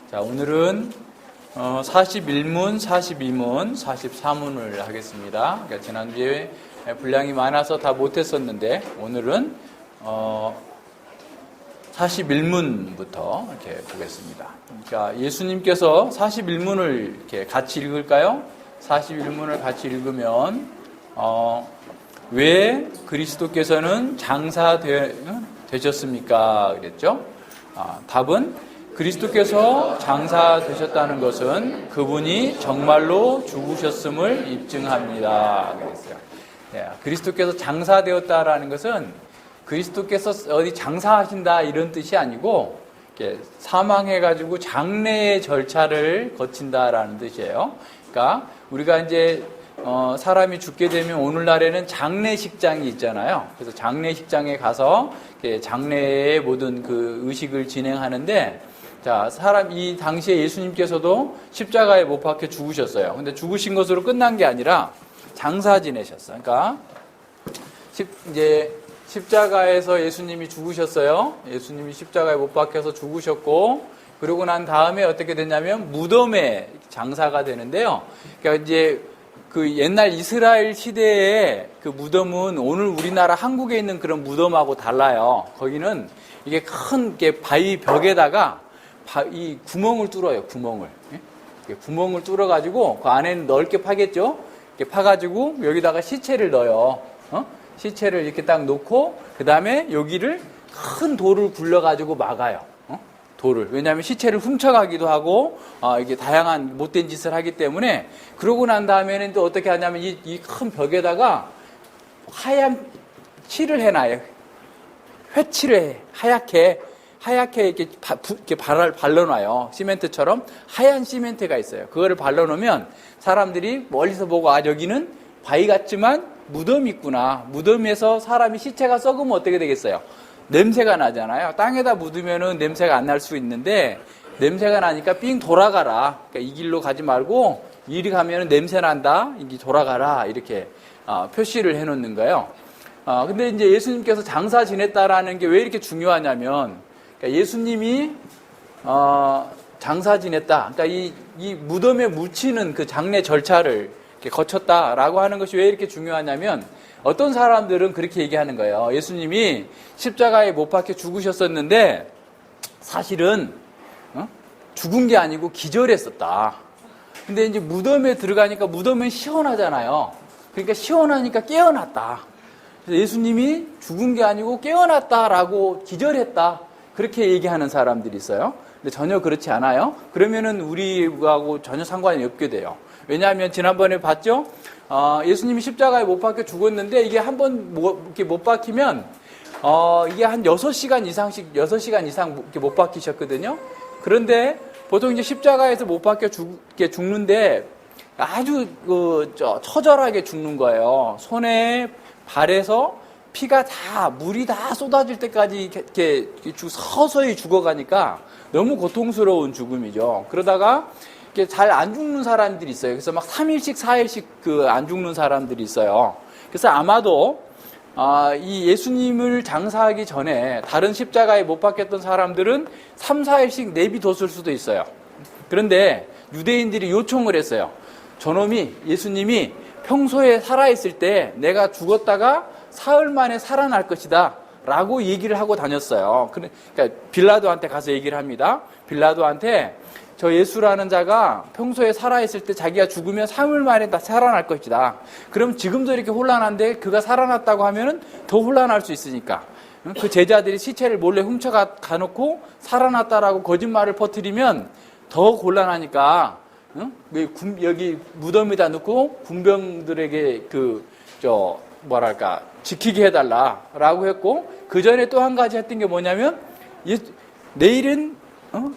자, 오늘은 41문, 42문, 44문을 하겠습니다. 그러니까 지난주에 분량이 많아서 다 못했었는데 오늘은 41문부터 이렇게 보겠습니다. 그러니까 예수님께서 41문을 이렇게 같이 읽을까요? 41문을 같이 읽으면 왜 그리스도께서는 장사 되셨습니까? 그랬죠? 답은 그리스도께서 장사 되셨다는 것은 그분이 정말로 죽으셨음을 입증합니다. 그랬어요. 그리스도께서 장사되었다라는 것은 그리스도께서 어디 장사하신다 이런 뜻이 아니고 사망해가지고 장례의 절차를 거친다라는 뜻이에요. 그러니까 우리가 이제 사람이 죽게 되면 오늘날에는 장례식장이 있잖아요. 그래서 장례식장에 가서 장례의 모든 그 의식을 진행하는데, 자, 이 당시에 예수님께서도 십자가에 못 박혀 죽으셨어요. 근데 죽으신 것으로 끝난 게 아니라 장사 지내셨어요. 그러니까 이제 십자가에서 예수님이 죽으셨어요. 예수님이 십자가에 못 박혀서 죽으셨고, 그러고 난 다음에 어떻게 됐냐면 무덤에 장사가 되는데요. 그러니까 이제 그 옛날 이스라엘 시대의 그 무덤은 오늘 우리나라 한국에 있는 그런 무덤하고 달라요. 거기는 이게 큰 바위 벽에다가 이 구멍을 뚫어요. 구멍을 뚫어가지고 그 안에는 넓게 파겠죠. 이렇게 파가지고 여기다가 시체를 넣어요. 시체를 이렇게 딱 놓고 그 다음에 여기를 큰 돌을 굴려가지고 막아요. 돌을. 왜냐하면 시체를 훔쳐가기도 하고 이게 다양한 못된 짓을 하기 때문에. 그러고 난 다음에는 또 어떻게 하냐면 이 큰 벽에다가 하얀 칠을 해놔요. 회칠을 해. 하얗게 이렇게 발라놔요. 시멘트처럼 하얀 시멘트가 있어요. 그거를 발라놓으면 사람들이 멀리서 보고 여기는 바위 같지만 무덤이 있구나. 무덤에서 사람이 시체가 썩으면 어떻게 되겠어요? 냄새가 나잖아요. 땅에다 묻으면은 냄새가 안 날 수 있는데 냄새가 나니까 삥 돌아가라. 그러니까 이 길로 가지 말고 이리 가면은 냄새 난다. 이게 돌아가라. 이렇게 표시를 해놓는 거예요. 근데 이제 예수님께서 장사 지냈다라는 게 왜 이렇게 중요하냐면, 그러니까 예수님이 장사 지냈다. 그러니까 이 무덤에 묻히는 그 장례 절차를 이렇게 거쳤다라고 하는 것이 왜 이렇게 중요하냐면, 어떤 사람들은 그렇게 얘기하는 거예요. 예수님이 십자가에 못 박혀 죽으셨었는데 사실은 죽은 게 아니고 기절했었다. 근데 이제 무덤에 들어가니까 무덤은 시원하잖아요. 그러니까 시원하니까 깨어났다. 그래서 예수님이 죽은 게 아니고 깨어났다라고 기절했다. 그렇게 얘기하는 사람들이 있어요. 근데 전혀 그렇지 않아요. 그러면은 우리하고 전혀 상관이 없게 돼요. 왜냐하면 지난번에 봤죠? 예수님이 십자가에 못 박혀 죽었는데 이게 한번 이렇게 못 박히면 이게 한 6시간 이상 이렇게 못 박히셨거든요. 그런데 보통 이제 십자가에서 못 박혀 죽는데 아주 처절하게 죽는 거예요. 손에 발에서 피가 물이 다 쏟아질 때까지 이렇게 서서히 죽어가니까 너무 고통스러운 죽음이죠. 그러다가 잘 안 죽는 사람들이 있어요. 그래서 막 3일씩, 4일씩 안 죽는 사람들이 있어요. 그래서 아마도 이 예수님을 장사하기 전에 다른 십자가에 못 박혔던 사람들은 3, 4일씩 내비뒀을 수도 있어요. 그런데 유대인들이 요청을 했어요. 저놈이, 예수님이 평소에 살아있을 때 내가 죽었다가 사흘 만에 살아날 것이다 라고 얘기를 하고 다녔어요. 그러니까 빌라도한테 가서 얘기를 합니다. 빌라도한테 저 예수라는 자가 평소에 살아있을 때 자기가 죽으면 3일 만에 다 살아날 것이다. 그럼 지금도 이렇게 혼란한데 그가 살아났다고 하면은 더 혼란할 수 있으니까. 그 제자들이 시체를 몰래 훔쳐가놓고 살아났다라고 거짓말을 퍼뜨리면 더 곤란하니까 여기 무덤에다 넣고 군병들에게 지키게 해달라라고 했고, 그 전에 또 한 가지 했던 게 뭐냐면 내일은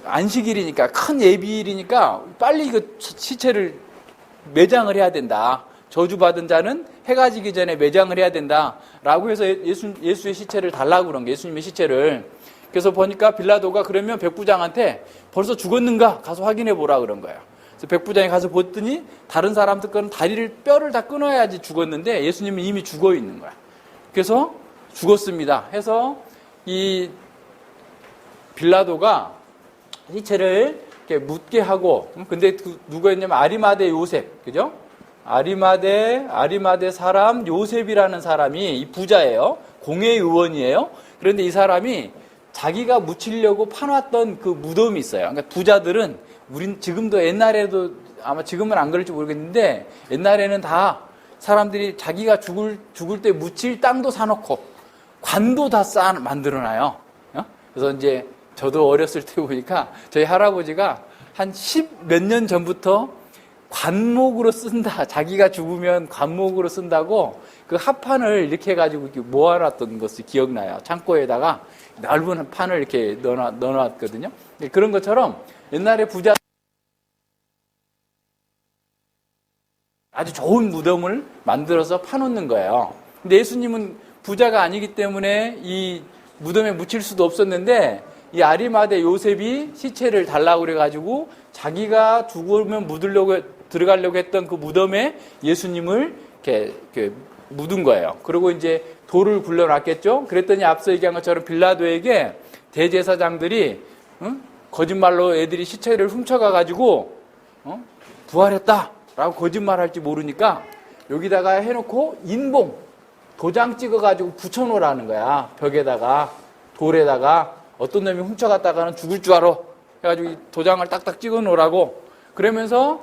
안식일이니까 큰 예비일이니까 빨리 시체를 매장을 해야 된다. 저주받은 자는 해가 지기 전에 매장을 해야 된다라고 해서 예수의 시체를 달라고 그런 게, 예수님의 시체를. 그래서 보니까 빌라도가 그러면 백부장한테 벌써 죽었는가 가서 확인해 보라 그런 거예요. 그래서 백부장이 가서 봤더니 다른 사람들 거는 뼈를 다 끊어야지 죽었는데 예수님은 이미 죽어 있는 거야. 그래서 죽었습니다 해서 이 빌라도가 시체를 이렇게 묻게 하고, 근데 누구였냐면 아리마대 요셉, 그죠? 아리마대 사람 요셉이라는 사람이 이 부자예요. 공회의원이에요. 그런데 이 사람이 자기가 묻히려고 파놨던 그 무덤이 있어요. 그러니까 부자들은 우린 지금도 옛날에도 아마 지금은 안 그럴지 모르겠는데 옛날에는 다 사람들이 자기가 죽을 때 묻힐 땅도 사놓고 관도 다 만들어놔요. 그래서 이제 저도 어렸을 때 보니까 저희 할아버지가 한 10몇 년 전부터 관목으로 쓴다. 자기가 죽으면 관목으로 쓴다고 그 합판을 이렇게 해가지고 이렇게 모아놨던 것이 기억나요. 창고에다가 넓은 판을 이렇게 넣어놨거든요. 그런 것처럼 옛날에 부자 아주 좋은 무덤을 만들어서 파놓는 거예요. 근데 예수님은 부자가 아니기 때문에 이 무덤에 묻힐 수도 없었는데 이 아리마대 요셉이 시체를 달라고 그래가지고 자기가 죽으면 들어가려고 했던 그 무덤에 예수님을 이렇게 묻은 거예요. 그리고 이제 돌을 굴려놨겠죠. 그랬더니 앞서 얘기한 것처럼 빌라도에게 대제사장들이 거짓말로 애들이 시체를 훔쳐가가지고 부활했다라고 거짓말할지 모르니까 여기다가 해놓고 인봉 도장 찍어가지고 붙여놓으라는 거야. 벽에다가 돌에다가 어떤 놈이 훔쳐갔다가는 죽을 줄 알아 해가지고 도장을 딱딱 찍어놓으라고. 그러면서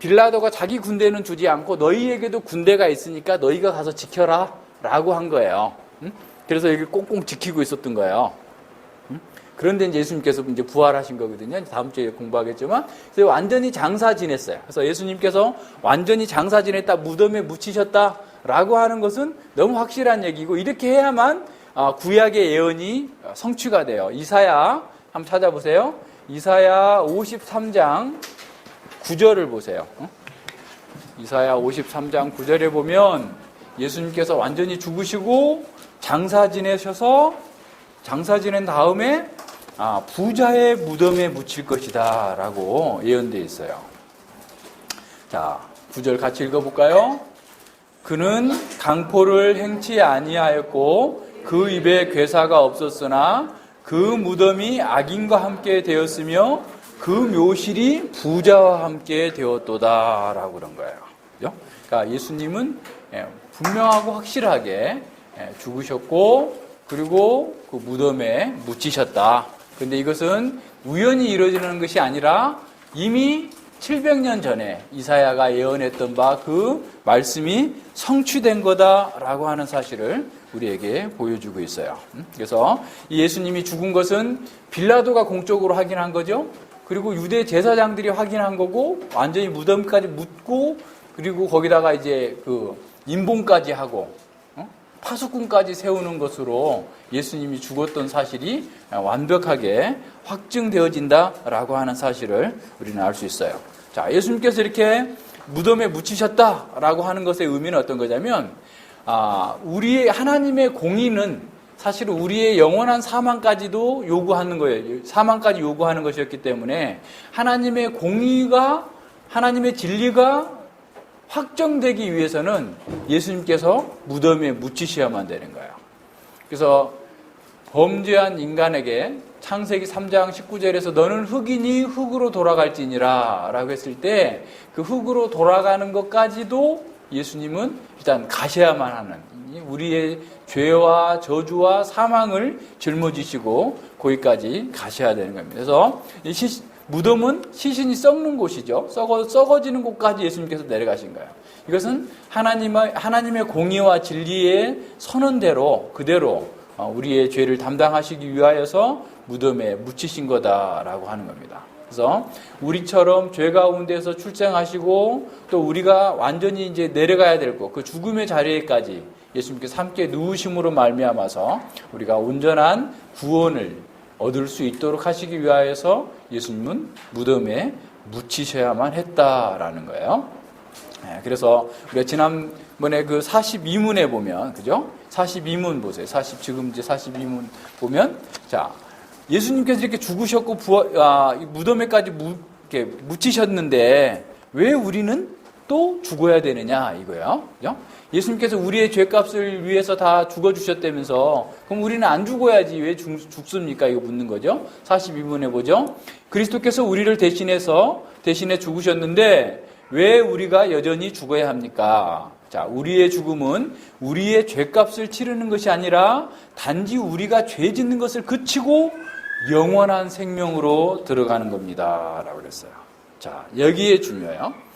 빌라도가 자기 군대는 주지 않고 너희에게도 군대가 있으니까 너희가 가서 지켜라 라고 한 거예요. 그래서 여기 꽁꽁 지키고 있었던 거예요. 그런데 이제 예수님께서 이제 부활하신 거거든요. 다음 주에 공부하겠지만. 그래서 완전히 장사 지냈어요. 그래서 예수님께서 완전히 장사 지냈다, 무덤에 묻히셨다 라고 하는 것은 너무 확실한 얘기고, 이렇게 해야만 구약의 예언이 성취가 돼요. 이사야 한번 찾아보세요. 이사야 53장 9절을 보세요. 이사야 53장 9절에 보면 예수님께서 완전히 죽으시고 장사 지내셔서 장사 지낸 다음에 부자의 무덤에 묻힐 것이다 라고 예언되어 있어요. 자, 9절 같이 읽어볼까요? 그는 강포를 행치 아니하였고 그 입에 괴사가 없었으나 그 무덤이 악인과 함께 되었으며 그 묘실이 부자와 함께 되었도다 라고 그런 거예요. 그죠? 그러니까 예수님은 분명하고 확실하게 죽으셨고 그리고 그 무덤에 묻히셨다. 그런데 이것은 우연히 이루어지는 것이 아니라 이미 700년 전에 이사야가 예언했던 바 그 말씀이 성취된 거다라고 하는 사실을 우리에게 보여주고 있어요. 그래서 이 예수님이 죽은 것은 빌라도가 공적으로 확인한 거죠. 그리고 유대 제사장들이 확인한 거고 완전히 무덤까지 묻고 그리고 거기다가 이제 그 인봉까지 하고 파수꾼까지 세우는 것으로 예수님이 죽었던 사실이 완벽하게 확증되어진다라고 하는 사실을 우리는 알 수 있어요. 자, 예수님께서 이렇게 무덤에 묻히셨다라고 하는 것의 의미는 어떤 거냐면, 우리의 하나님의 공의는 사실 우리의 영원한 사망까지도 요구하는 거예요. 사망까지 요구하는 것이었기 때문에 하나님의 공의가, 하나님의 진리가 확정되기 위해서는 예수님께서 무덤에 묻히셔야만 되는 거예요. 그래서 범죄한 인간에게 창세기 3장 19절에서 너는 흙이니 흙으로 돌아갈지니라 라고 했을 때 그 흙으로 돌아가는 것까지도 예수님은 일단 가셔야만 하는, 우리의 죄와 저주와 사망을 짊어지시고 거기까지 가셔야 되는 겁니다. 그래서 이 무덤은 시신이 썩는 곳이죠. 썩어지는 곳까지 예수님께서 내려가신 거예요. 이것은 하나님의 공의와 진리의 선언대로 그대로 우리의 죄를 담당하시기 위하여서 무덤에 묻히신 거다라고 하는 겁니다. 그래서 우리처럼 죄 가운데서 출생하시고 또 우리가 완전히 이제 내려가야 될 것, 그 죽음의 자리에까지 예수님께서 함께 누우심으로 말미암아서 우리가 온전한 구원을 얻을 수 있도록 하시기 위하여서 예수님은 무덤에 묻히셔야만 했다라는 거예요. 그래서 우리가 지난번에 그 42문에 보면, 그죠? 42문 보세요. 지금 이제 42문 보면, 자, 예수님께서 이렇게 죽으셨고 무덤에까지 이렇게 묻히셨는데 왜 우리는 또 죽어야 되느냐 이거예요. 그죠? 예수님께서 우리의 죄값을 위해서 다 죽어주셨다면서 그럼 우리는 안 죽어야지 왜 죽습니까? 이거 묻는 거죠. 42번에 보죠. 그리스도께서 우리를 대신에 죽으셨는데 왜 우리가 여전히 죽어야 합니까? 자, 우리의 죽음은 우리의 죄값을 치르는 것이 아니라 단지 우리가 죄 짓는 것을 그치고 영원한 생명으로 들어가는 겁니다. 라고 그랬어요. 자, 여기에 중요해요.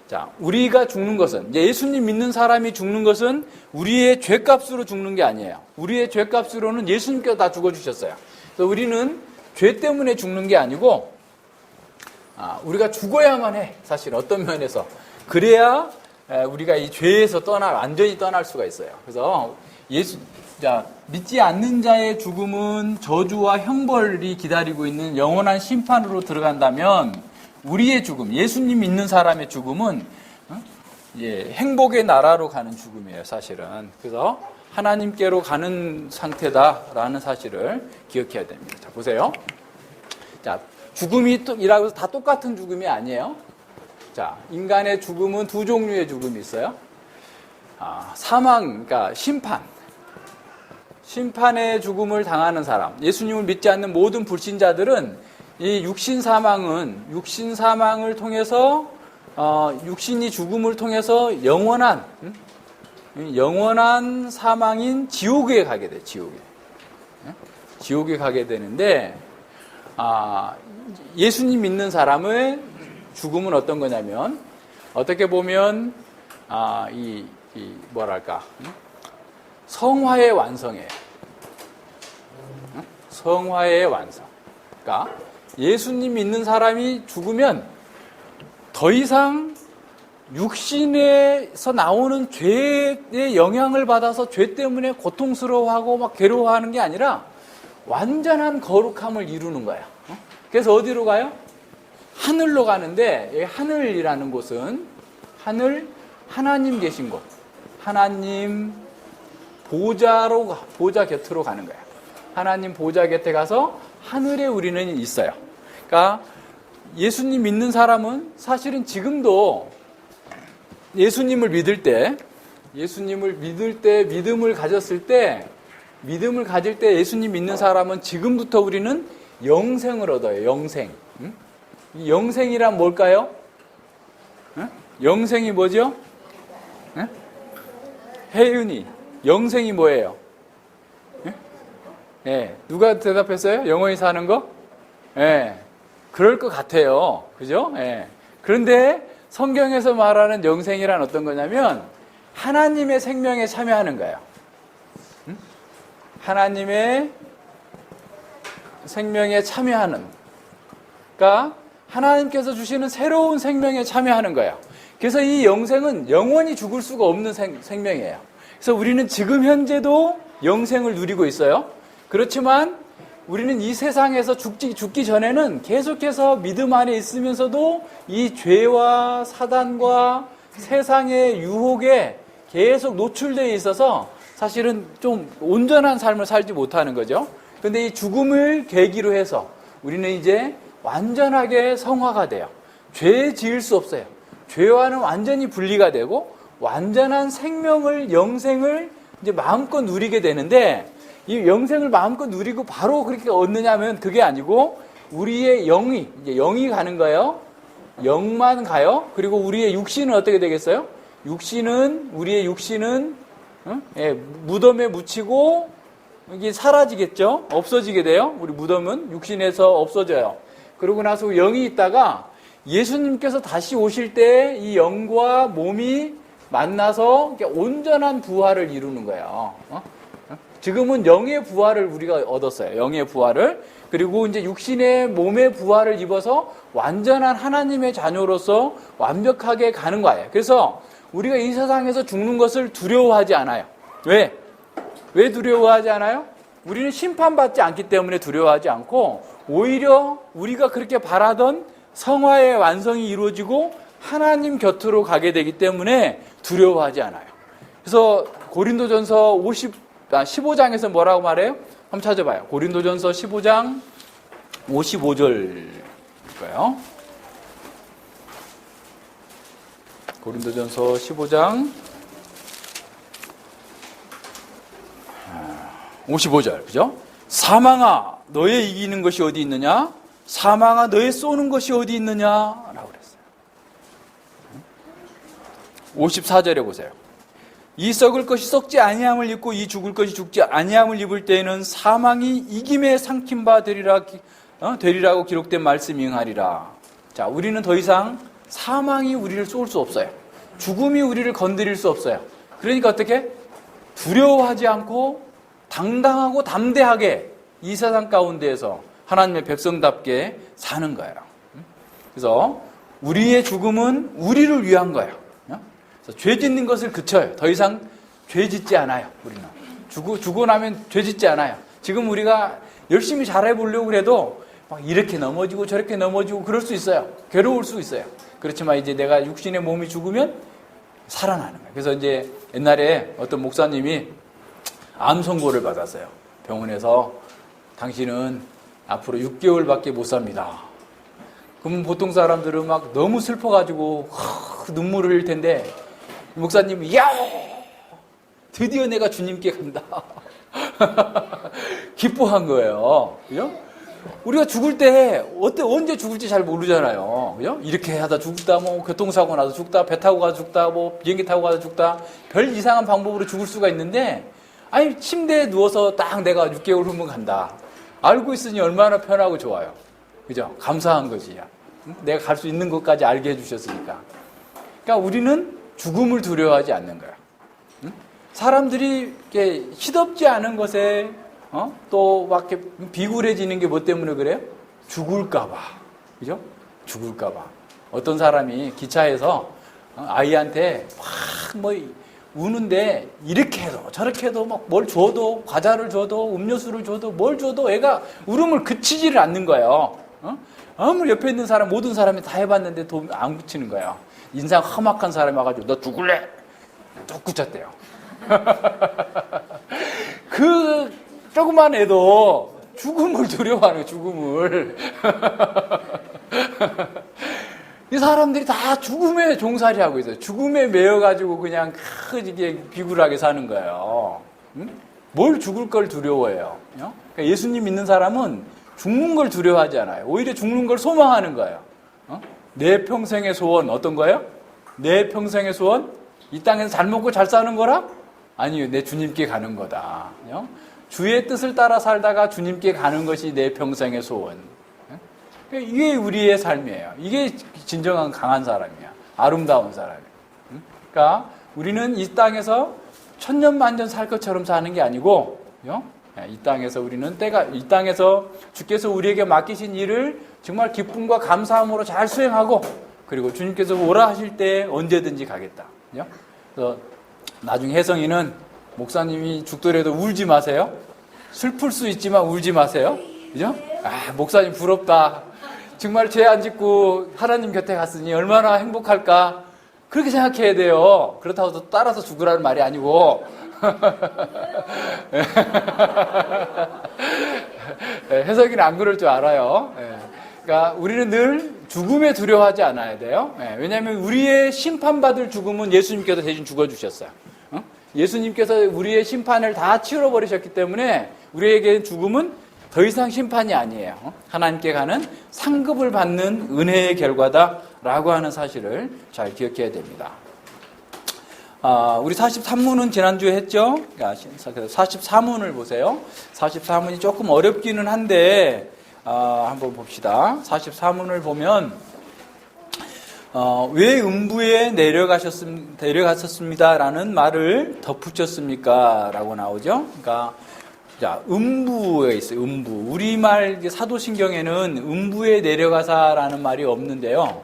자, 우리가 죽는 것은, 예수님 믿는 사람이 죽는 것은 우리의 죄값으로 죽는 게 아니에요. 우리의 죄값으로는 예수님께서 다 죽어주셨어요. 그래서 우리는 죄 때문에 죽는 게 아니고, 우리가 죽어야만 해. 사실 어떤 면에서. 그래야 우리가 이 죄에서 완전히 떠날 수가 있어요. 그래서 믿지 않는 자의 죽음은 저주와 형벌이 기다리고 있는 영원한 심판으로 들어간다면 우리의 죽음, 예수님 믿는 사람의 죽음은 행복의 나라로 가는 죽음이에요, 사실은. 그래서 하나님께로 가는 상태다라는 사실을 기억해야 됩니다. 자, 보세요. 자, 죽음이라고 해서 다 똑같은 죽음이 아니에요. 자, 인간의 죽음은 두 종류의 죽음이 있어요. 사망, 그러니까 심판의 죽음을 당하는 사람. 예수님을 믿지 않는 모든 불신자들은 이 육신 사망을 통해서 육신이 죽음을 통해서 영원한 사망인 지옥에 가게 돼. 지옥에 가게 되는데 예수님 믿는 사람의 죽음은 어떤 거냐면 어떻게 보면 성화의 완성이에요. 성화의 완성. 그러니까 예수님 믿는 사람이 죽으면 더 이상 육신에서 나오는 죄의 영향을 받아서 죄 때문에 고통스러워하고 막 괴로워하는 게 아니라 완전한 거룩함을 이루는 거예요. 그래서 어디로 가요? 하늘로 가는데 하늘이라는 곳은 하나님 계신 곳, 하나님 보좌 곁으로 가는 거예요. 하나님 보좌 곁에 가서 하늘에 우리는 있어요. 그러니까 예수님 믿는 사람은 사실은 지금도 예수님을 믿을 때 믿음을 가질 때 예수님 믿는 사람은 지금부터 우리는 영생을 얻어요. 영생. 이 영생이란 뭘까요? 영생이 뭐죠? 혜윤이. 영생이 뭐예요? 누가 대답했어요? 영원히 사는 거? 그럴 것 같아요. 그죠? 그런데 성경에서 말하는 영생이란 어떤 거냐면 하나님의 생명에 참여하는 거예요. 하나님의 생명에 참여하는. 그러니까 하나님께서 주시는 새로운 생명에 참여하는 거예요. 그래서 이 영생은 영원히 죽을 수가 없는 생명이에요. 그래서 우리는 지금 현재도 영생을 누리고 있어요. 그렇지만 우리는 이 세상에서 죽기 전에는 계속해서 믿음 안에 있으면서도 이 죄와 사단과 세상의 유혹에 계속 노출되어 있어서 사실은 좀 온전한 삶을 살지 못하는 거죠. 그런데 이 죽음을 계기로 해서 우리는 이제 완전하게 성화가 돼요. 죄 지을 수 없어요. 죄와는 완전히 분리가 되고 완전한 생명을, 영생을 이제 마음껏 누리게 되는데 이 영생을 마음껏 누리고 바로 그렇게 얻느냐면 그게 아니고 우리의 영이 가는 거예요. 영만 가요. 그리고 우리의 육신은 어떻게 되겠어요? 우리의 육신은 무덤에 묻히고 이게 사라지겠죠? 없어지게 돼요. 우리 무덤은 육신에서 없어져요. 그러고 나서 영이 있다가 예수님께서 다시 오실 때 이 영과 몸이 만나서 온전한 부활을 이루는 거예요. 지금은 영의 부활을 우리가 얻었어요. 영의 부활을. 그리고 이제 육신의 몸의 부활을 입어서 완전한 하나님의 자녀로서 완벽하게 가는 거예요. 그래서 우리가 이 세상에서 죽는 것을 두려워하지 않아요. 왜? 왜 두려워하지 않아요? 우리는 심판받지 않기 때문에 두려워하지 않고 오히려 우리가 그렇게 바라던 성화의 완성이 이루어지고 하나님 곁으로 가게 되기 때문에 두려워하지 않아요. 그래서 고린도전서 15장에서 뭐라고 말해요? 한번 찾아봐요. 고린도전서 15장 55절일까요? 고린도전서 15장 55절, 그죠? 사망아, 너의 이기는 것이 어디 있느냐? 사망아, 너의 쏘는 것이 어디 있느냐? 라고 그랬어요. 54절에 보세요. 이 썩을 것이 썩지 아니함을 입고 이 죽을 것이 죽지 아니함을 입을 때에는 사망이 이김에 삼킨 바 되리라고 기록된 말씀이 응하리라. 자, 우리는 더 이상 사망이 우리를 쏠 수 없어요. 죽음이 우리를 건드릴 수 없어요. 그러니까 어떻게? 두려워하지 않고 당당하고 담대하게 이 세상 가운데에서 하나님의 백성답게 사는 거예요. 그래서 우리의 죽음은 우리를 위한 거예요. 그래서 죄 짓는 것을 그쳐요. 더 이상 죄 짓지 않아요. 우리는 죽고 나면 죄 짓지 않아요. 지금 우리가 열심히 잘해보려고 해도 막 이렇게 넘어지고 저렇게 넘어지고 그럴 수 있어요. 괴로울 수 있어요. 그렇지만 이제 내가 육신의 몸이 죽으면 살아나는 거예요. 그래서 이제 옛날에 어떤 목사님이 암 선고를 받았어요. 병원에서 당신은 앞으로 6개월밖에 못 삽니다. 그럼 보통 사람들은 막 너무 슬퍼가지고 눈물을 흘릴 텐데 목사님이 야 드디어 내가 주님께 간다. 기뻐한 거예요. 그죠? 우리가 죽을 때 언제 죽을지 잘 모르잖아요. 그죠? 이렇게 하다 죽다, 뭐 교통사고 나서 죽다, 배 타고 가서 죽다, 뭐 비행기 타고 가서 죽다, 별 이상한 방법으로 죽을 수가 있는데, 아니 침대에 누워서 딱 내가 6개월 후면 간다. 알고 있으니 얼마나 편하고 좋아요. 그죠? 감사한 거지. 내가 갈 수 있는 것까지 알게 해주셨으니까. 그러니까 우리는 죽음을 두려워하지 않는 거야. 사람들이 이렇게 시덥지 않은 것에 또 막 이렇게 비굴해지는 게 뭐 때문에 그래요? 죽을까봐. 그죠? 죽을까봐. 어떤 사람이 기차에서 아이한테 막 뭐 우는데 이렇게 해도 저렇게 해도 막 뭘 줘도 과자를 줘도 음료수를 줘도 뭘 줘도 애가 울음을 그치지를 않는 거예요. 아무리 옆에 있는 사람 모든 사람이 다 해봤는데 도움 안 그치는 거예요. 인상 험악한 사람이 와가지고 너 죽을래? 뚝 그쳤대요. 그 조그만 애도 죽음을 두려워하는 거예요. 죽음을. 이 사람들이 다 죽음에 종살이하고 있어요. 죽음에 매여가지고 그냥 크게 비굴하게 사는 거예요. 뭘 죽을 걸 두려워해요. 그러니까 예수님 믿는 사람은 죽는 걸 두려워하지 않아요. 오히려 죽는 걸 소망하는 거예요. 내 평생의 소원 어떤 거예요? 내 평생의 소원? 이 땅에서 잘 먹고 잘 사는 거라? 아니요. 내 주님께 가는 거다. 주의 뜻을 따라 살다가 주님께 가는 것이 내 평생의 소원. 이게 우리의 삶이에요. 이게 진정한 강한 사람이야. 아름다운 사람이야. 그러니까 우리는 이 땅에서 천년만년 살 것처럼 사는 게 아니고, 이 땅에서 우리는 이 땅에서 주께서 우리에게 맡기신 일을 정말 기쁨과 감사함으로 잘 수행하고, 그리고 주님께서 오라 하실 때 언제든지 가겠다. 그래서 나중에 혜성이는 목사님이 죽더라도 울지 마세요. 슬플 수 있지만 울지 마세요. 그죠? 아, 목사님 부럽다. 정말 죄 안 짓고 하나님 곁에 갔으니 얼마나 행복할까. 그렇게 생각해야 돼요. 그렇다고 또 따라서 죽으라는 말이 아니고. 혜석이는 안 그럴 줄 알아요. 그러니까 우리는 늘 죽음에 두려워하지 않아야 돼요. 왜냐하면 우리의 심판받을 죽음은 예수님께서 대신 죽어주셨어요. 예수님께서 우리의 심판을 다 치러버리셨기 때문에 우리에게 죽음은 더 이상 심판이 아니에요. 하나님께 가는 상급을 받는 은혜의 결과다라고 하는 사실을 잘 기억해야 됩니다. 우리 43문은 지난주에 했죠? 44문을 보세요. 44문이 조금 어렵기는 한데 한번 봅시다. 44문을 보면 왜 음부에 내려가셨습니다라는 말을 덧붙였습니까? 라고 나오죠. 그러니까 자, 음부에 있어요. 음부. 우리말 사도신경에는 음부에 내려가사라는 말이 없는데요.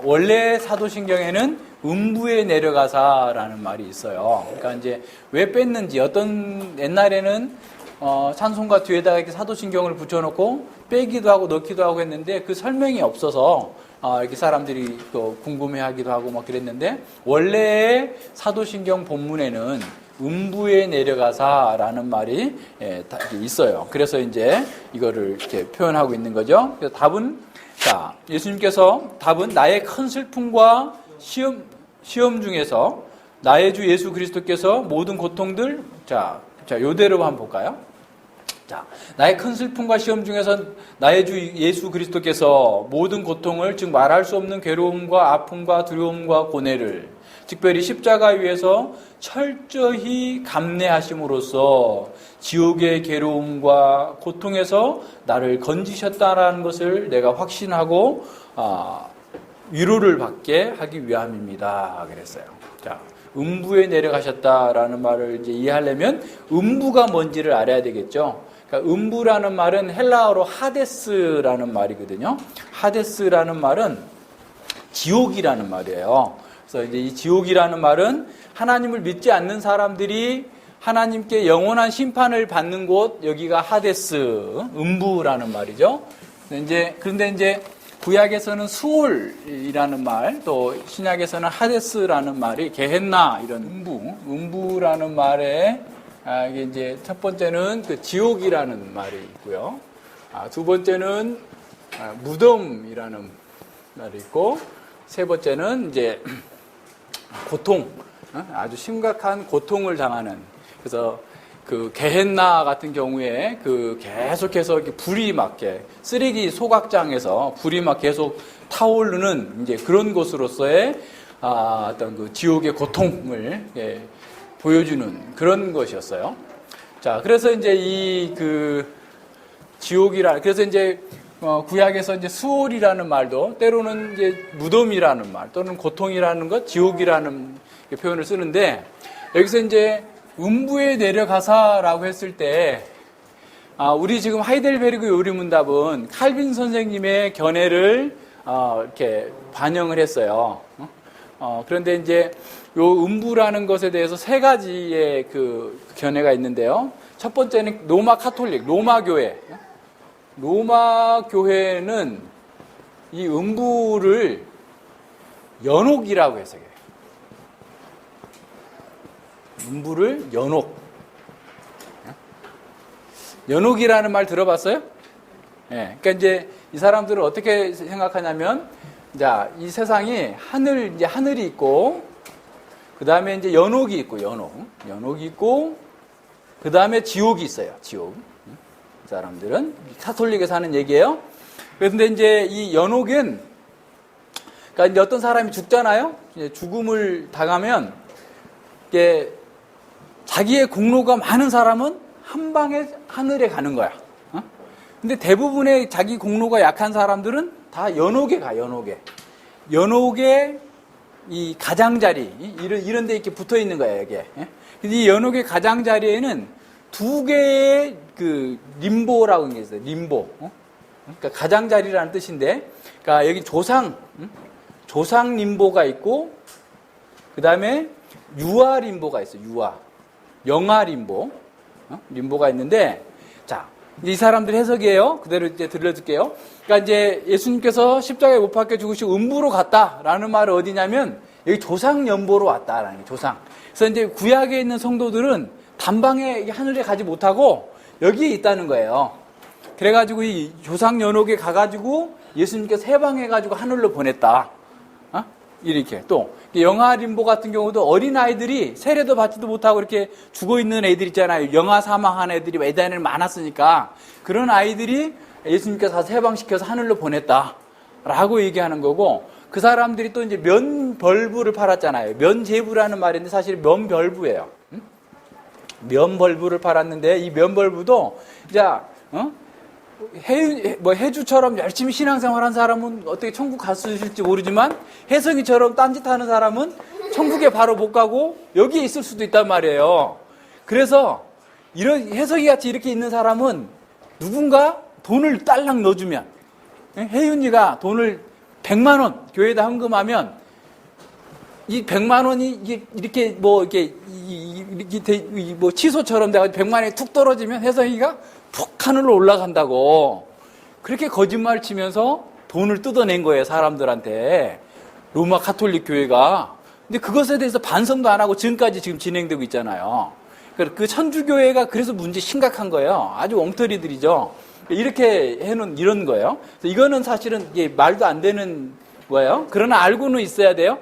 원래 사도신경에는 음부에 내려가사라는 말이 있어요. 그러니까 이제 왜 뺐는지 어떤 옛날에는 찬송가 뒤에다가 이렇게 사도신경을 붙여놓고 빼기도 하고 넣기도 하고 했는데 그 설명이 없어서 이렇게 사람들이 또 궁금해하기도 하고 막 그랬는데 원래의 사도신경 본문에는 음부에 내려가사라는 말이 있어요. 그래서 이제 이거를 이렇게 표현하고 있는 거죠. 그래서 답은 예수님께서 답은 나의 큰 슬픔과 시험 중에서 나의 주 예수 그리스도께서 모든 고통들, 자, 요대로 한번 볼까요? 자, 나의 큰 슬픔과 시험 중에서 나의 주 예수 그리스도께서 모든 고통을, 즉 말할 수 없는 괴로움과 아픔과 두려움과 고뇌를 특별히 십자가 위에서 철저히 감내하심으로써 지옥의 괴로움과 고통에서 나를 건지셨다라는 것을 내가 확신하고 위로를 받게 하기 위함입니다. 그랬어요. 자, 음부에 내려가셨다라는 말을 이제 이해하려면 음부가 뭔지를 알아야 되겠죠. 그러니까 음부라는 말은 헬라어로 하데스라는 말이거든요. 하데스라는 말은 지옥이라는 말이에요. 그래서 이제 이 지옥이라는 말은 하나님을 믿지 않는 사람들이 하나님께 영원한 심판을 받는 곳, 여기가 하데스, 음부라는 말이죠. 그런데 이제 구약에서는 수올이라는 말, 또 신약에서는 하데스라는 말이 게헨나, 이런 음부라는 말에 이게 이제 첫 번째는 그 지옥이라는 말이 있고요. 두 번째는 무덤이라는 말이 있고, 세 번째는 이제 고통, 아주 심각한 고통을 당하는. 그래서 그 게헨나 같은 경우에 그 계속해서 불이 막 쓰레기 소각장에서 불이 막 계속 타오르는 이제 그런 곳으로서의 어떤 그 지옥의 고통을 보여주는 그런 것이었어요. 자, 그래서 이제 이 그 그래서 이제 구약에서 이제 수올이라는 말도 때로는 이제 무덤이라는 말 또는 고통이라는 것, 지옥이라는 표현을 쓰는데 여기서 이제 음부에 내려가사라고 했을 때 우리 지금 하이델베르그 요리문답은 칼빈 선생님의 견해를 이렇게 반영을 했어요. 그런데 이제 요 음부라는 것에 대해서 세 가지의 그 견해가 있는데요. 첫 번째는 로마 카톨릭, 로마 교회. 로마 교회는 이 음부를 연옥이라고 해석해요. 음부를 연옥. 연옥이라는 말 들어봤어요? 예. 그러니까 이제 이 사람들은 어떻게 생각하냐면, 자, 이 세상이 하늘이 있고, 그 다음에 이제 연옥이 있고, 연옥이 있고, 그 다음에 지옥이 있어요. 지옥. 이 사람들은 카톨릭에 사는 얘기예요. 그런데 이제 이 연옥은, 그러니까 이제 어떤 사람이 죽잖아요. 이제 죽음을 당하면 이게 자기의 공로가 많은 사람은 한 방에 하늘에 가는 거야. 근데 대부분의 자기 공로가 약한 사람들은 다 연옥에 가, 연옥에. 연옥에 이 가장자리, 이런 데 이렇게 붙어 있는 거야, 이게. 근데 이 연옥의 가장자리에는 두 개의 그 림보라고 하는 게 있어요. 림보. 그러니까 가장자리라는 뜻인데, 그러니까 여기 조상 림보가 있고, 그 다음에 유아 림보가 있어요. 영아 림보. 림보가 있는데, 자, 이 사람들 해석이에요. 그대로 이제 들려줄게요. 그러니까 이제 예수님께서 십자가에 못 박혀 죽으시고 음부로 갔다라는 말은 어디냐면, 여기 조상 연보로 왔다라는 거예요. 조상. 그래서 이제 구약에 있는 성도들은 단방에 하늘에 가지 못하고 여기에 있다는 거예요. 그래가지고 이 조상 연옥에 가가지고 예수님께서 해방해가지고 하늘로 보냈다. 이렇게. 또 영아 림보 같은 경우도 어린아이들이 세례도 받지도 못하고 이렇게 죽어있는 애들 있잖아요. 영아 사망한 애들이 예전에는 많았으니까 그런 아이들이 예수님께서 가서 해방시켜서 하늘로 보냈다라고 얘기하는 거고, 그 사람들이 또 이제 면벌부를 팔았잖아요. 면제부라는 말인데 사실 면벌부예요. 면벌부를 팔았는데 이 면벌부도 해주처럼 열심히 신앙생활한 사람은 어떻게 천국 갈 수 있을지 모르지만 혜성이처럼 딴짓하는 사람은 천국에 바로 못 가고 여기에 있을 수도 있단 말이에요. 그래서 이런 혜성이 같이 이렇게 있는 사람은 누군가 돈을 딸랑 넣어주면, 혜윤이가 돈을 100만 원 교회에다 헌금하면 이 100만 원이 이렇게 치소처럼 돼가지고 100만 원이 툭 떨어지면 혜성이가 푹 하늘로 올라간다고 그렇게 거짓말 치면서 돈을 뜯어낸 거예요, 사람들한테. 로마 카톨릭 교회가. 근데 그것에 대해서 반성도 안 하고 지금까지 지금 진행되고 있잖아요. 그 천주교회가 그래서 문제 심각한 거예요. 아주 엉터리들이죠. 이렇게 해놓은 이런 거예요. 이거는 사실은 이게 말도 안 되는 거예요. 그러나 알고는 있어야 돼요.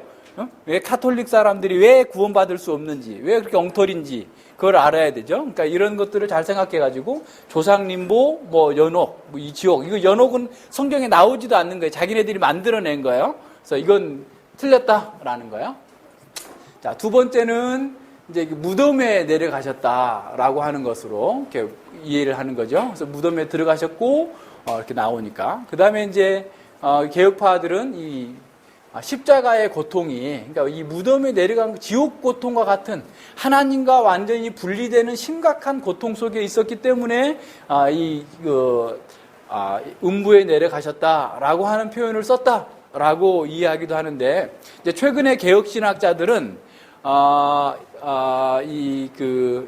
왜 카톨릭 사람들이 왜 구원받을 수 없는지, 왜 그렇게 엉터리인지 그걸 알아야 되죠. 그러니까 이런 것들을 잘 생각해가지고 조상림보, 뭐 연옥, 뭐 이 지옥, 이거 연옥은 성경에 나오지도 않는 거예요. 자기네들이 만들어낸 거예요. 그래서 이건 틀렸다라는 거예요. 자, 두 번째는 이제 무덤에 내려가셨다라고 하는 것으로 이렇게 이해를 하는 거죠. 그래서 무덤에 들어가셨고 이렇게 나오니까 그 다음에 이제 개혁파들은 이 십자가의 고통이, 그러니까 이 무덤에 내려간 지옥 고통과 같은 하나님과 완전히 분리되는 심각한 고통 속에 있었기 때문에 음부에 내려가셨다라고 하는 표현을 썼다라고 이해하기도 하는데, 이제 최근에 개혁신학자들은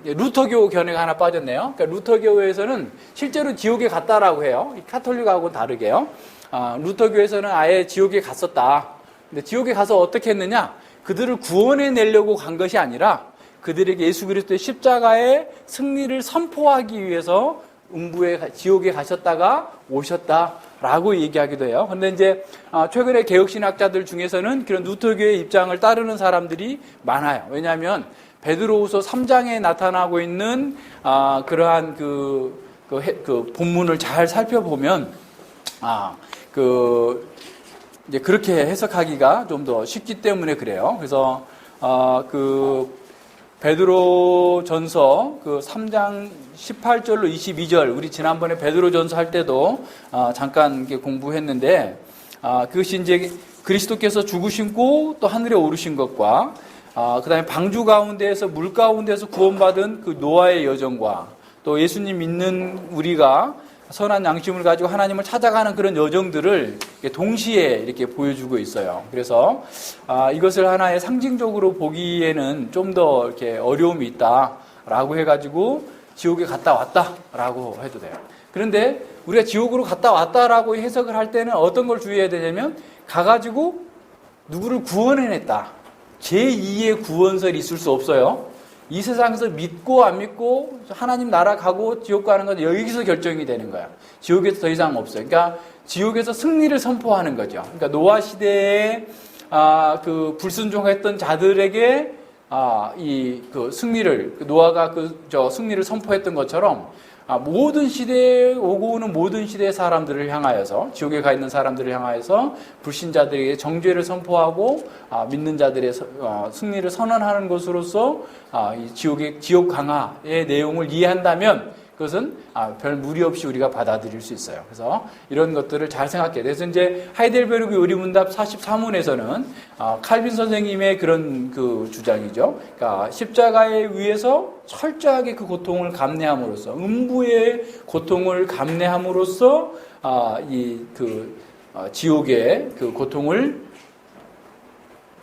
루터교 견해가 하나 빠졌네요. 그러니까 루터교에서는 실제로 지옥에 갔다라고 해요. 이 카톨릭하고 다르게요. 루터교에서는 아예 지옥에 갔었다. 근데 지옥에 가서 어떻게 했느냐? 그들을 구원해 내려고 간 것이 아니라 그들에게 예수 그리스도의 십자가의 승리를 선포하기 위해서 지옥에 가셨다가 오셨다라고 얘기하기도 해요. 근데 이제 최근에 개혁신학자들 중에서는 그런 루터교의 입장을 따르는 사람들이 많아요. 왜냐하면 베드로후서 3장에 나타나고 있는 그러한 그 본문을 잘 살펴보면 이제 그렇게 해석하기가 좀 더 쉽기 때문에 그래요. 그래서 베드로전서 3장 18절로 22절, 우리 지난번에 베드로전서 할 때도 잠깐 공부했는데, 그것이 이제 그리스도께서 죽으시고 또 하늘에 오르신 것과 그다음에 방주 가운데에서 물 가운데에서 구원받은 그 노아의 여정과 또 예수님 믿는 우리가 선한 양심을 가지고 하나님을 찾아가는 그런 여정들을 동시에 이렇게 보여주고 있어요. 그래서 이것을 하나의 상징적으로 보기에는 좀 더 이렇게 어려움이 있다라고 해가지고 지옥에 갔다 왔다라고 해도 돼요. 그런데 우리가 지옥으로 갔다 왔다라고 해석을 할 때는 어떤 걸 주의해야 되냐면, 가가지고 누구를 구원해냈다, 제2의 구원설이 있을 수 없어요. 이 세상에서 믿고 안 믿고 하나님 나라 가고 지옥 가는 건 여기서 결정이 되는 거야. 지옥에서 더 이상 없어요. 그러니까 지옥에서 승리를 선포하는 거죠. 그러니까 노아 시대에 그 불순종했던 자들에게 그 승리를, 노아가 승리를 선포했던 것처럼 모든 시대에 오고 오는 모든 시대의 사람들을 향하여서, 지옥에 가 있는 사람들을 향하여서 불신자들에게 정죄를 선포하고 믿는 자들의 승리를 선언하는 것으로서 이 지옥 강화의 내용을 이해한다면 그것은 별 무리 없이 우리가 받아들일 수 있어요. 그래서 이런 것들을 잘 생각해야 돼요. 그래서 이제 하이델베르그 요리문답 43원에서는 칼빈 선생님의 그런 그 주장이죠. 그러니까 십자가에 의해서 철저하게 그 고통을 감내함으로써, 음부의 고통을 감내함으로써 지옥의 그 고통을,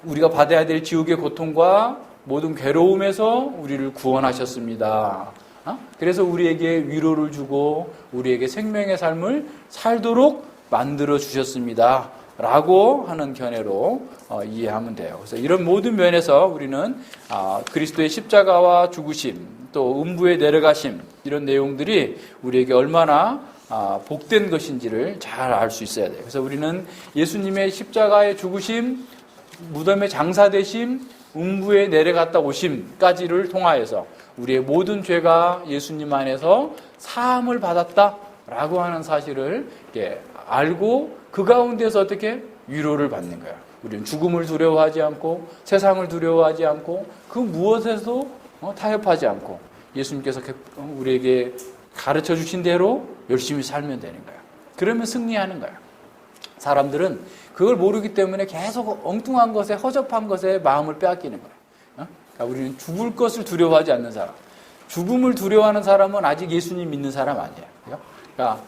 우리가 받아야 될 지옥의 고통과 모든 괴로움에서 우리를 구원하셨습니다. 그래서 우리에게 위로를 주고 우리에게 생명의 삶을 살도록 만들어 주셨습니다 라고 하는 견해로 이해하면 돼요. 그래서 이런 모든 면에서 우리는 그리스도의 십자가와 죽으심, 또 음부에 내려가심, 이런 내용들이 우리에게 얼마나 복된 것인지를 잘 알 수 있어야 돼요. 그래서 우리는 예수님의 십자가의 죽으심, 무덤의 장사되심, 음부에 내려갔다 오심까지를 통하여서 우리의 모든 죄가 예수님 안에서 사함을 받았다라고 하는 사실을 알고 그 가운데서 어떻게 위로를 받는 거야. 우리는 죽음을 두려워하지 않고 세상을 두려워하지 않고 그 무엇에도 타협하지 않고 예수님께서 우리에게 가르쳐 주신 대로 열심히 살면 되는 거야. 그러면 승리하는 거야. 사람들은 그걸 모르기 때문에 계속 엉뚱한 것에, 허접한 것에 마음을 빼앗기는 거야. 그러니까 우리는 죽을 것을 두려워하지 않는 사람, 죽음을 두려워하는 사람은 아직 예수님 믿는 사람 아니에요. 그러니까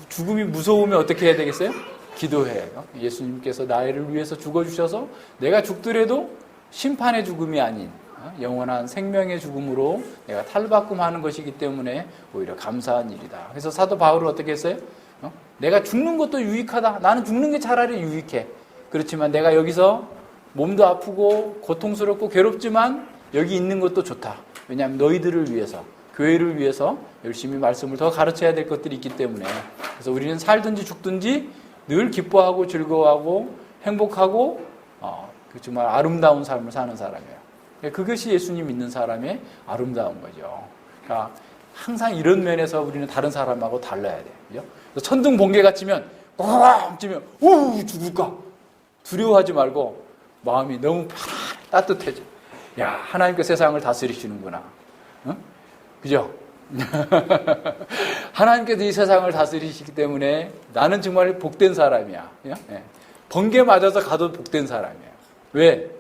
죽음이 무서우면 어떻게 해야 되겠어요? 기도해요. 예수님께서 나를 위해서 죽어주셔서 내가 죽더라도 심판의 죽음이 아닌 영원한 생명의 죽음으로 내가 탈바꿈하는 것이기 때문에 오히려 감사한 일이다. 그래서 사도 바울은 어떻게 했어요? 내가 죽는 것도 유익하다. 나는 죽는 게 차라리 유익해. 그렇지만 내가 여기서 몸도 아프고 고통스럽고 괴롭지만 여기 있는 것도 좋다. 왜냐하면 너희들을 위해서, 교회를 위해서 열심히 말씀을 더 가르쳐야 될 것들이 있기 때문에. 그래서 우리는 살든지 죽든지 늘 기뻐하고 즐거워하고 행복하고 그 정말 아름다운 삶을 사는 사람이에요. 그것이 예수님 믿는 사람의 아름다운 거죠. 그러니까 항상 이런 면에서 우리는 다른 사람하고 달라야 돼요. 그죠? 천둥 번개가 치면 꽝 치면 오 죽을까 두려워하지 말고 마음이 너무 편안해 따뜻해져. 야 하나님께 세상을 다스리시는구나. 어? 그죠? 하나님께서 이 세상을 다스리시기 때문에 나는 정말 복된 사람이야. 예? 번개 맞아서 가도 복된 사람이야. 왜?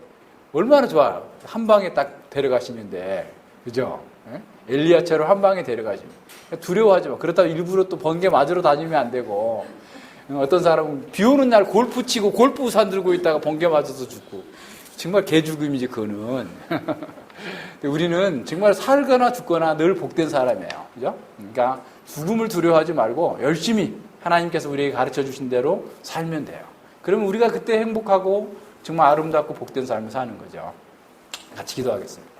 얼마나 좋아요. 한 방에 딱 데려가시는데, 그죠? 예? 엘리야처럼 한 방에 데려가시면 두려워하지 마. 그렇다고 일부러 또 번개 맞으러 다니면 안 되고, 어떤 사람은 비 오는 날 골프 치고 골프 우산 들고 있다가 번개 맞아서 죽고, 정말 개죽음이지 그거는. 우리는 정말 살거나 죽거나 늘 복된 사람이에요. 그죠? 그러니까 죽음을 두려워하지 말고 열심히 하나님께서 우리에게 가르쳐 주신 대로 살면 돼요. 그러면 우리가 그때 행복하고 정말 아름답고 복된 삶을 사는 거죠. 같이 기도하겠습니다.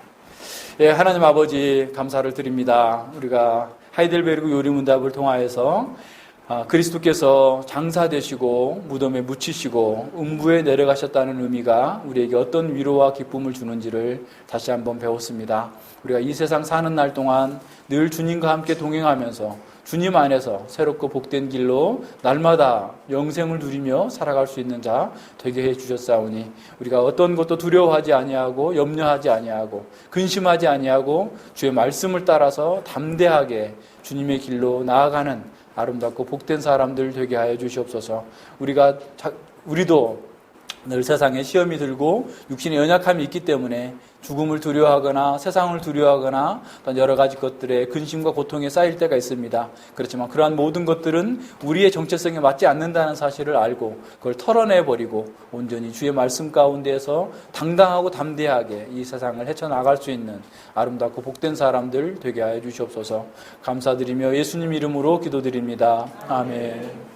예, 하나님 아버지 감사를 드립니다. 우리가 하이델베르그 요리문답을 통하여서 그리스도께서 장사되시고 무덤에 묻히시고 음부에 내려가셨다는 의미가 우리에게 어떤 위로와 기쁨을 주는지를 다시 한번 배웠습니다. 우리가 이 세상 사는 날 동안 늘 주님과 함께 동행하면서 주님 안에서 새롭고 복된 길로 날마다 영생을 누리며 살아갈 수 있는 자 되게 해주셨사오니 우리가 어떤 것도 두려워하지 아니하고 염려하지 아니하고 근심하지 아니하고 주의 말씀을 따라서 담대하게 주님의 길로 나아가는 아름답고 복된 사람들 되게 하여 주시옵소서. 우리도 늘 세상에 시험이 들고 육신의 연약함이 있기 때문에 죽음을 두려워하거나 세상을 두려워하거나 또 여러 가지 것들에 근심과 고통에 쌓일 때가 있습니다. 그렇지만 그러한 모든 것들은 우리의 정체성에 맞지 않는다는 사실을 알고 그걸 털어내버리고 온전히 주의 말씀 가운데에서 당당하고 담대하게 이 세상을 헤쳐나갈 수 있는 아름답고 복된 사람들 되게 하여 주시옵소서. 감사드리며 예수님 이름으로 기도드립니다. 아멘.